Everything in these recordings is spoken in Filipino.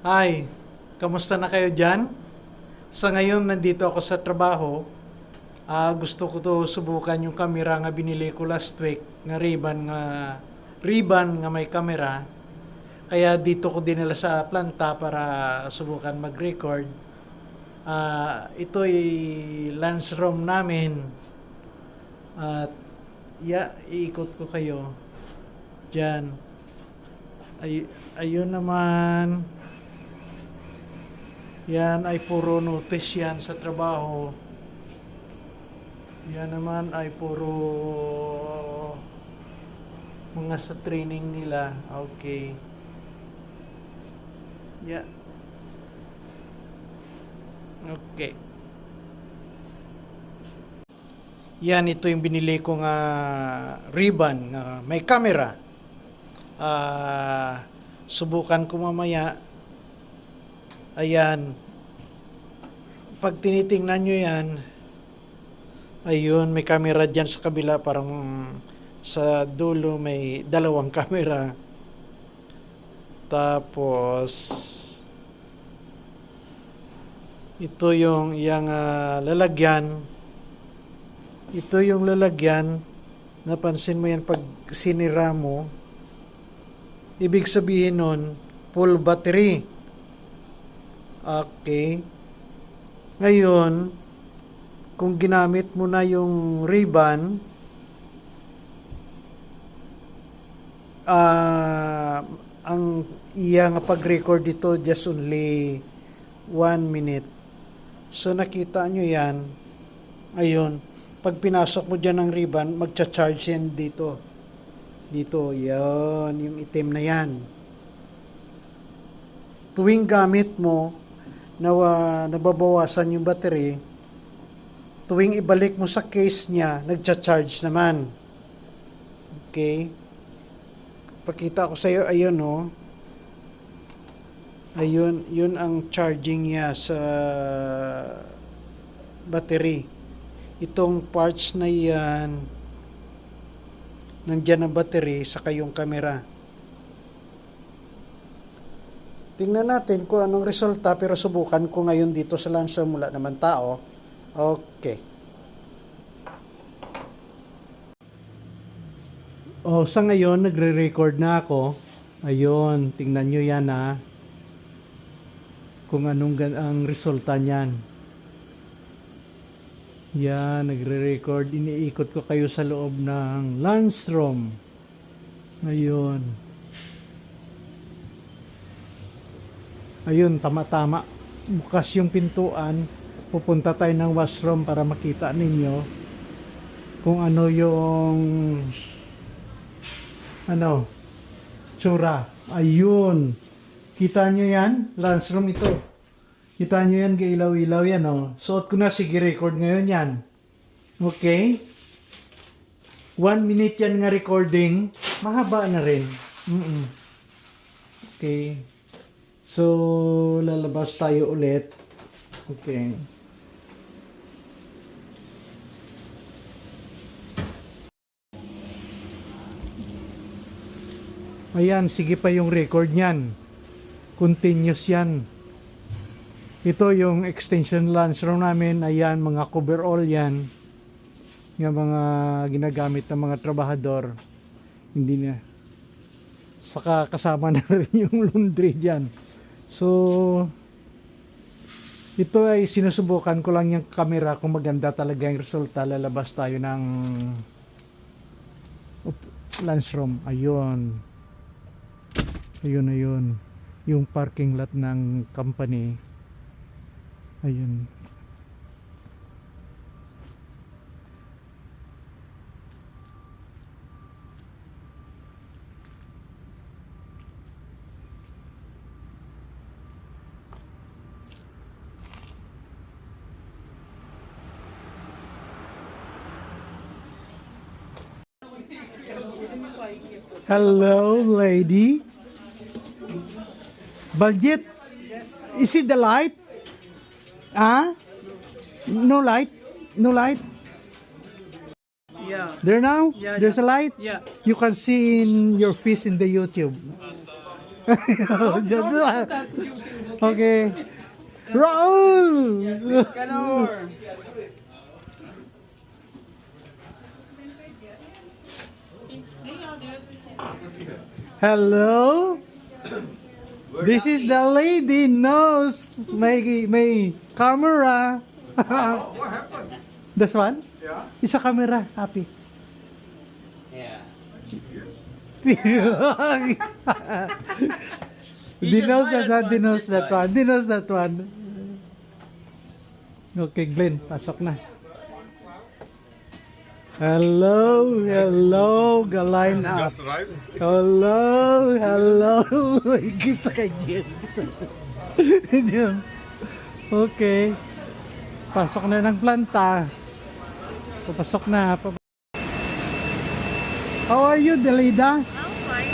Hi, kamusta na kayo dyan? Sa ngayon, nandito ako sa trabaho. Gusto ko to subukan yung camera nga binili ko last week, nga ribbon nga may camera. Kaya dito ko dinala sa planta para subukan mag-record. Ito ay lunch room namin. At iikot ko kayo dyan. Ayun naman. Yan ay puro notice yan sa trabaho. Yan naman ay puro mga sa training nila. Okay. Yeah. Okay. Yan, ito yung binili ko nga ribbon nga may camera. Subukan ko mamaya. Ayan. Pag tinitingnan nyo yan, ayun, may camera dyan sa kabila. Parang sa dulo may dalawang camera. Tapos, ito yung lalagyan. Ito yung lalagyan. Napansin mo yan pag sinira mo. Ibig sabihin nun, full battery. Okay. Ngayon, kung ginamit mo na yung ribbon, ang iya nga pag-record dito just only 1 minute. So nakita nyo yan. Ayun. Pag pinasok mo dyan ng ribbon, magcha-charge yan dito. Dito, yan. Yung itim na yan. Tuwing gamit mo, nababawasan yung battery, tuwing ibalik mo sa case niya, nagcha-charge naman. Okay? Pakita ko sa iyo, ayun oh. Ayun, yun ang charging niya sa battery. Itong parts na yan, nandyan ang battery, saka yung camera. Tingnan natin kung anong resulta, pero subukan ko ngayon dito sa Lancer, mula naman tao. Okay. Sa ngayon, nagre-record na ako. Ayun, tingnan nyo yan kung anong ang resulta niyan. Yan, nagre-record. Iniikot ko kayo sa loob ng lunch room. Ayun. Ayun, tama-tama. Bukas yung pintuan. Pupunta tayo ng washroom para makita ninyo kung ano yung tsura. Ayun. Kita nyo yan? Lunchroom ito. Kita nyo yan? Gailaw-ilaw yan, oh. Suot ko na. Sige, record ngayon yan. Okay? 1 minute yan nga recording. Mahaba na rin. Okay. So, lalabas tayo ulit. Okay. Ayan, sige pa yung record niyan. Continuous yan. Ito yung extension lunch room namin. Ayan, mga coverall yan. Yung mga ginagamit ng mga trabahador. Hindi na. Saka kasama na rin yung laundry dyan. So, ito ay sinusubukan ko lang yung camera kung maganda talaga yung resulta. Lalabas tayo ng lunchroom. Ayun. Ayun. Yung parking lot ng company. Ayun. Hello, lady. Budget? Is it the light? No light? No light? Yeah. There now? Yeah, There's yeah. a light? Yeah. You can see in your face in the YouTube. Okay. Raul! Canor. Hello? This is the lady knows my camera. What happened? This one? Yeah. Isa camera, happy. Yeah. Yes. He knows that one, he knows that one, he knows that one. Okay, Glenn, pasok na. Hello, hello, galine up. Just arrived. Hello, hello. Gisa kay James. Okay. Pasok na ng planta. Papasok na. How are you, Delida? I'm fine.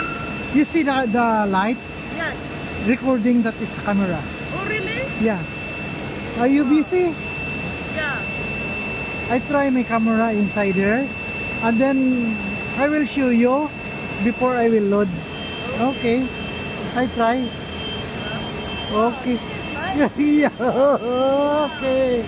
You see the light? Yes. Recording that is camera. Oh, really? Yeah. Are you busy? Yeah. I try my camera inside here. And then I will show you before I will load. Okay. I try. Okay. Yeah. Okay.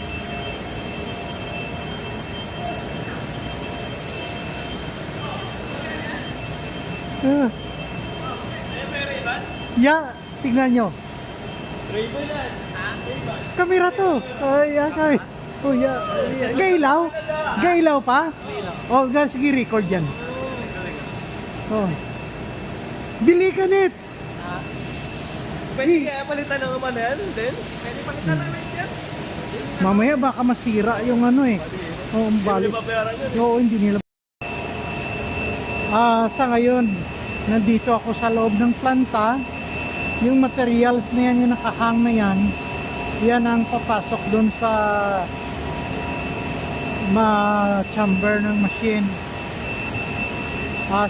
Yeah, tignan nyo. Kamera to. Ay, kami. Oh, yeah. Gailaw? Gailaw pa? Oh, sige, record yan. Oh. Bili ka net. Pwede kaya palitan ng manel din? Pwede palitan ng lens yan? Mamaya baka masira yung ano eh. Oh, ang balik. Babayaran yun. Oo, hindi nila. Sa ngayon, nandito ako sa loob ng planta. Yung materials na yan, yung nakahang na yan, yan ang papasok doon sa chamber ng machine.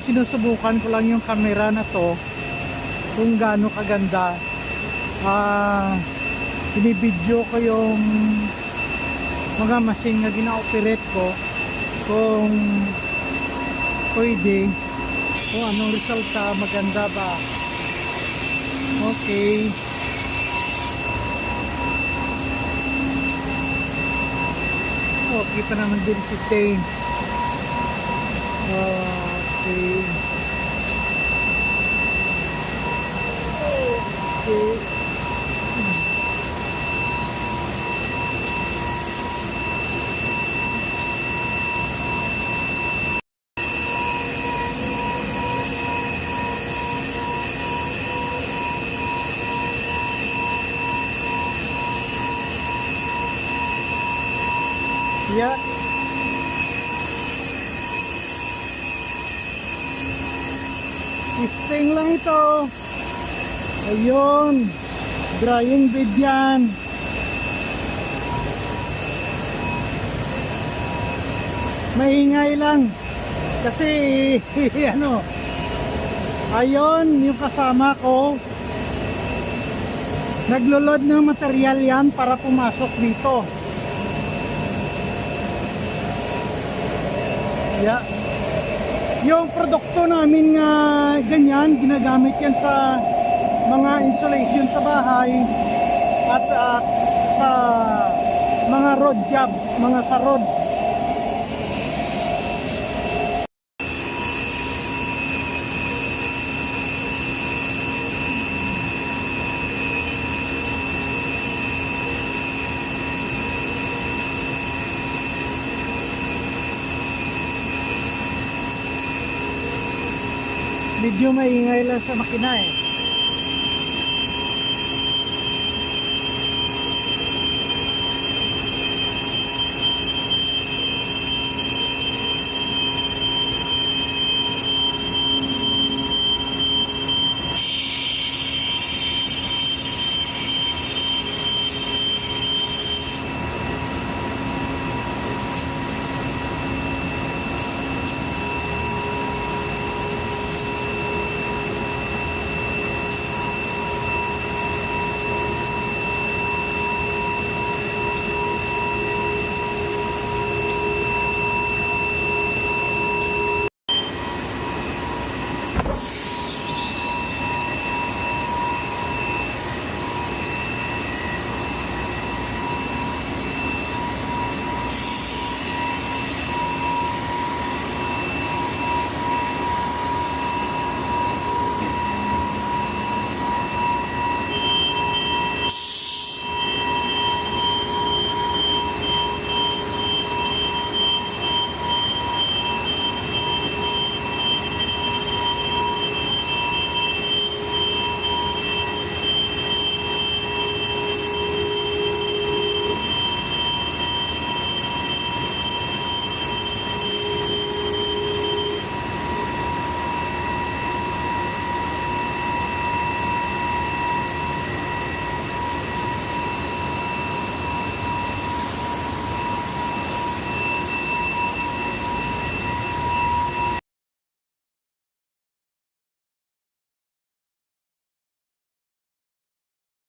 Sinusubukan ko lang yung camera na to kung gaano kaganda. Binibidyo ko yung mga machine na gina-operate ko kung pwede, kung anong resulta, maganda ba. Okay. Okay pa naman din si Tane. Okay. Okay. Yeah. Sting lang ito. Ayun. Drying bed yan. Maingay lang. Kasi ano. Ayun, yung kasama ko. Naglolod ng material yan para pumasok dito. Yeah. Yung produkto namin nga ganyan, ginagamit yan sa mga insulation sa bahay at sa mga road job, mga sa road. Medyo maingay lang sa makina eh.